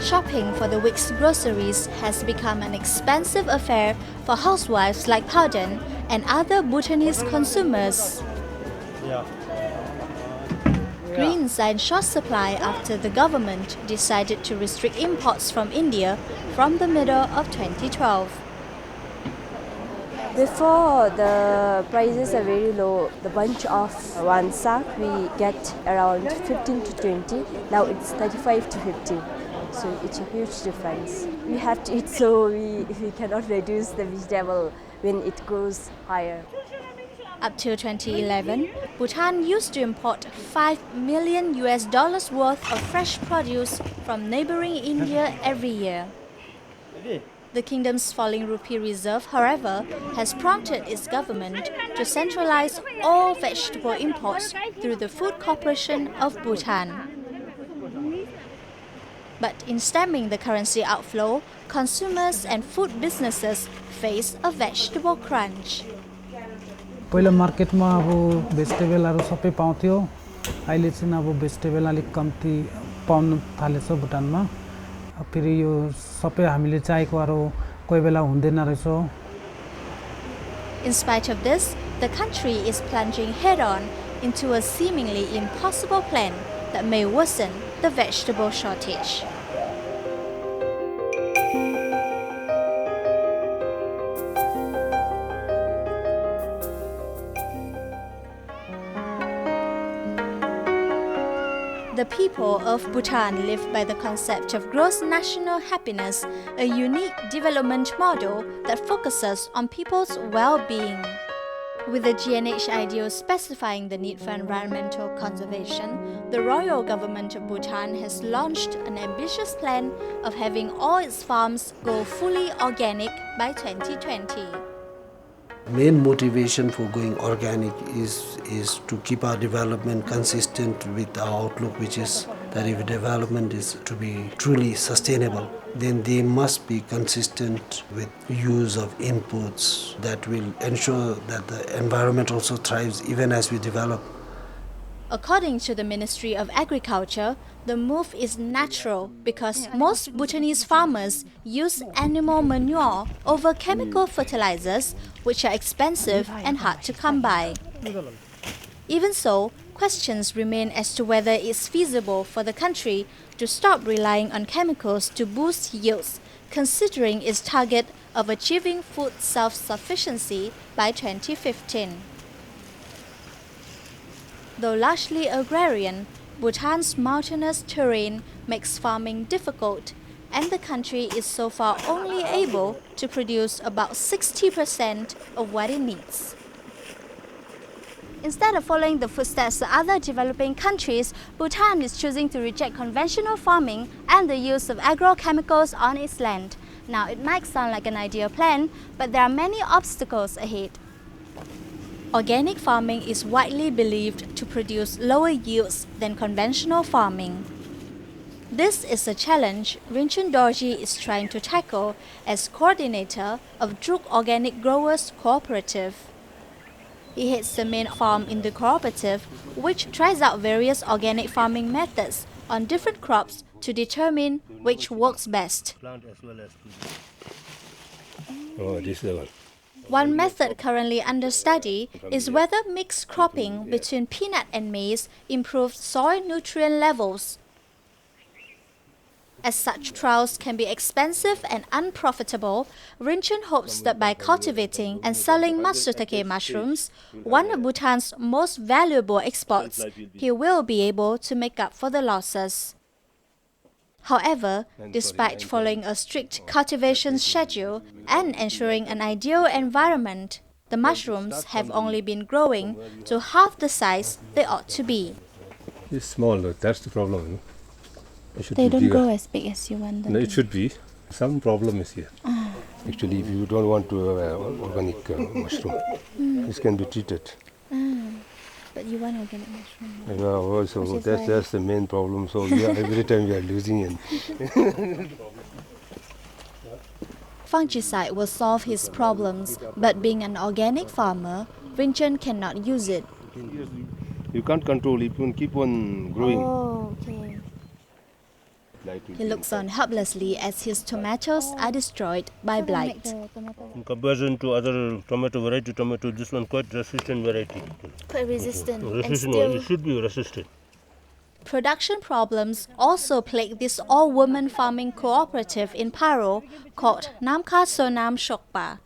Shopping for the week's groceries has become an expensive affair for housewives like Paudan and other Bhutanese consumers. Greens are in short supply after the government decided to restrict imports from India from the middle of 2012. Before, the prices are very low. The bunch of one sack we get around 15 to 20. Now it's 35 to 50. So it's a huge difference. We have to eat, so we cannot reduce the vegetable when it goes higher. Up till 2011, Bhutan used to import $5 million worth of fresh produce from neighboring India every year. The kingdom's falling rupee reserve, however, has prompted its government to centralize all vegetable imports through the Food Corporation of Bhutan. But in stemming the currency outflow, consumers and food businesses face a vegetable crunch. पहिला मार्केटमा अब भेजिटेबलहरु सबै पाउँथ्यो अहिले चाहिँ अब vegetable अलिक कम्ती पाउन थालेछ भुटानमा फेरि यो सबै हामीले चाहेकोहरु कोही बेला हुँदैन रहेछ. In spite of this, the country is plunging head-on into a seemingly impossible plan that may worsen the vegetable shortage. The people of Bhutan live by the concept of gross national happiness, a unique development model that focuses on people's well-being. With the GNH ideal specifying the need for environmental conservation, the royal government of Bhutan has launched an ambitious plan of having all its farms go fully organic by 2020. Main motivation for going organic is to keep our development consistent with our outlook, which is that if development is to be truly sustainable, then they must be consistent with use of inputs that will ensure that the environment also thrives even as we develop. According to the Ministry of Agriculture, the move is natural because most Bhutanese farmers use animal manure over chemical fertilizers, which are expensive and hard to come by. Even so, questions remain as to whether it's feasible for the country to stop relying on chemicals to boost yields, considering its target of achieving food self-sufficiency by 2015. Though largely agrarian, Bhutan's mountainous terrain makes farming difficult, and the country is so far only able to produce about 60% of what it needs. Instead of following the footsteps of other developing countries, Bhutan is choosing to reject conventional farming and the use of agrochemicals on its land. Now, it might sound like an ideal plan, but there are many obstacles ahead. Organic farming is widely believed to produce lower yields than conventional farming. This is a challenge Rinchen Dorji is trying to tackle as coordinator of Druk Organic Growers Cooperative. He heads the main farm in the cooperative, which tries out various organic farming methods on different crops to determine which works best. Oh, this is the one. One method currently under study is whether mixed cropping between peanut and maize improves soil nutrient levels. As such trials can be expensive and unprofitable, Rinchen hopes that by cultivating and selling matsutake mushrooms, one of Bhutan's most valuable exports, he will be able to make up for the losses. However, despite following a strict cultivation schedule and ensuring an ideal environment, the mushrooms have only been growing to half the size they ought to be. It's small, that's the problem. They don't grow as big as you want them. No, it should be. Some problem is here. Actually, if you don't want to have organic mushroom, this can be treated. But you want organic mushroom. Yeah, also that's the main problem. So every time we are losing it. Fungicide will solve his problems, but being an organic farmer, Rinchen cannot use it. You can't control it, you can keep on growing. Oh, okay. He looks on helplessly as his tomatoes are destroyed by blight. In comparison to other tomato variety, this one quite resistant variety. Quite resistant and Resistant, still... it should be resistant. Production problems also plague this all-woman farming cooperative in Paro called Namkha Sonam Shokpa.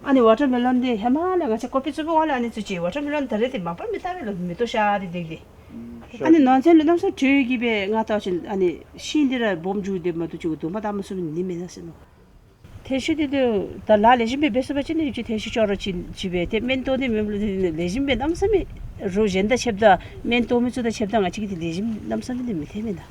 아니 watermelon 데 해마나 같이 커피 주고 원래 아니 주지 watermelon 다르데 마팔 미타를 미도 샤디 되게 아니 난sel로 남서 저기be 가다신 아니 신디라 몸 주데 뭐도 주고 도 마다 무슨 님이나스노 대시디도 달라 레짐베 베스바치니 지 대시 저러 집에 대멘도니 멤블리 레짐베 남섬이 로젠다 쳄다 멘도미주다 쳄다 같이 레짐 남섬이 미테미나.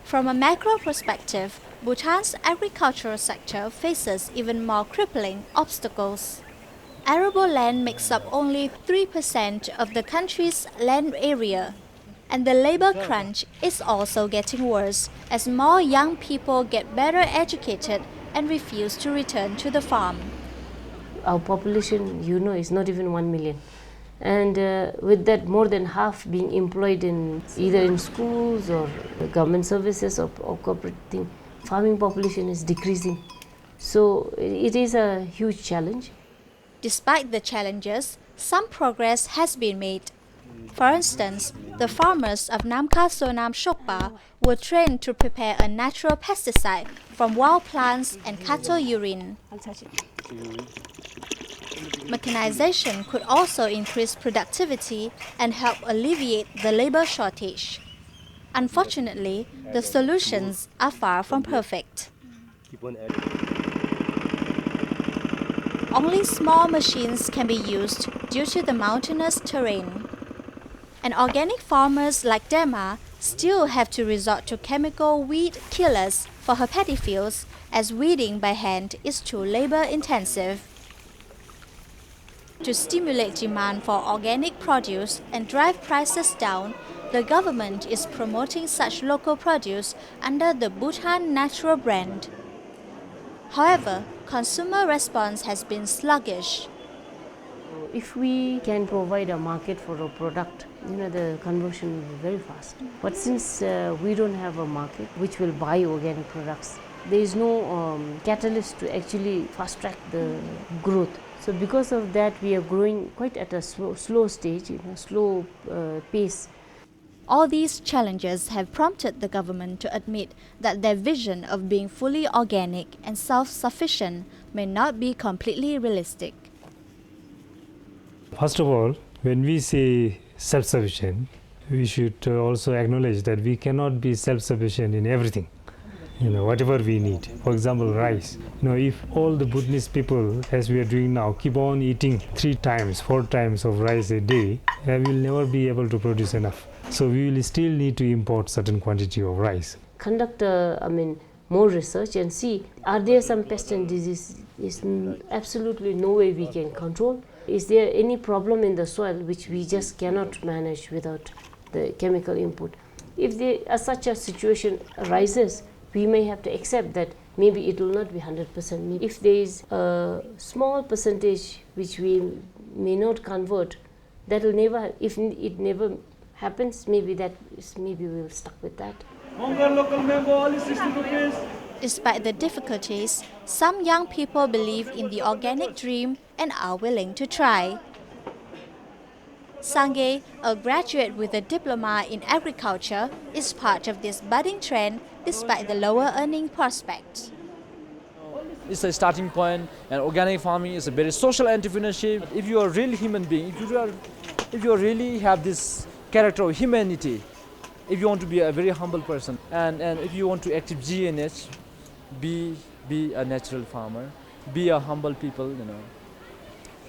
From a macro perspective, Bhutan's agricultural sector faces even more crippling obstacles. Arable land makes up only 3% of the country's land area, and the labor crunch is also getting worse as more young people get better educated and refuse to return to the farm. Our population, is not even 1 million. And with that, more than half being employed in either in schools or government services or corporate thing, farming population is decreasing. So it is a huge challenge. Despite the challenges, some progress has been made. For instance, the farmers of Namkha Sonam Shokpa were trained to prepare a natural pesticide from wild plants and cattle urine. Mechanization could also increase productivity and help alleviate the labor shortage. Unfortunately, the solutions are far from perfect. Only small machines can be used due to the mountainous terrain. And organic farmers like Dema still have to resort to chemical weed killers for her paddy fields as weeding by hand is too labor intensive. To stimulate demand for organic produce and drive prices down, the government is promoting such local produce under the Bhutan Natural brand. However, consumer response has been sluggish. If we can provide a market for a product, the conversion will be very fast. But since we don't have a market which will buy organic products, there is no catalyst to actually fast track the growth. So because of that, we are growing quite at a slow stage, slow pace. All these challenges have prompted the government to admit that their vision of being fully organic and self-sufficient may not be completely realistic. First of all, when we say self-sufficient, we should also acknowledge that we cannot be self-sufficient in everything. Whatever we need. For example, rice. If all the Bhutanese people, as we are doing now, keep on eating 3 times, 4 times of rice a day, we will never be able to produce enough. So we will still need to import certain quantity of rice. Conduct, more research and see, are there some pests and diseases? Is absolutely no way we can control. Is there any problem in the soil which we just cannot manage without the chemical input? If there are such a situation arises, we may have to accept that maybe it will not be 100%. If there is a small percentage which we may not convert, that will never, if it never happens, maybe we will stuck with that. Despite the difficulties, some young people believe in the organic dream and are willing to try. Sange, a graduate with a diploma in agriculture, is part of this budding trend despite the lower earning prospects. It's a starting point, and organic farming is a very social entrepreneurship. If you are a real human being, if you really have this character of humanity, if you want to be a very humble person, and if you want to active GNH, be a natural farmer, be a humble people,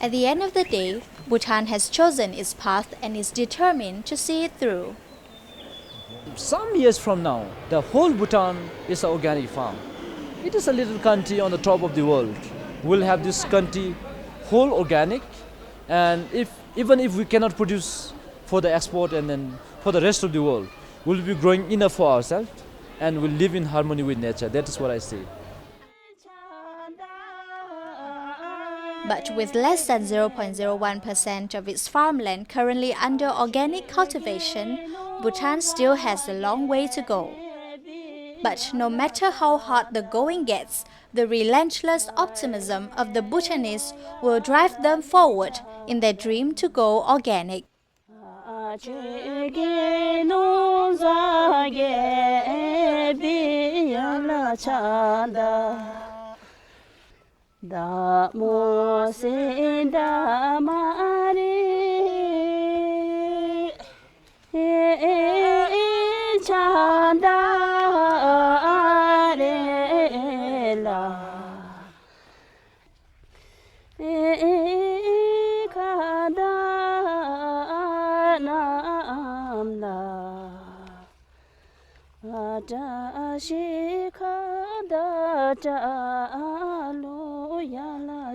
At the end of the day, Bhutan has chosen its path and is determined to see it through. Some years from now, the whole Bhutan is an organic farm. It is a little country on the top of the world. We'll have this country whole organic, and even if we cannot produce for the export and then for the rest of the world, we'll be growing enough for ourselves and we'll live in harmony with nature. That is what I say. But with less than 0.01% of its farmland currently under organic cultivation, Bhutan still has a long way to go. But no matter how hard the going gets, the relentless optimism of the Bhutanese will drive them forward in their dream to go organic.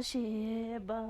Sheba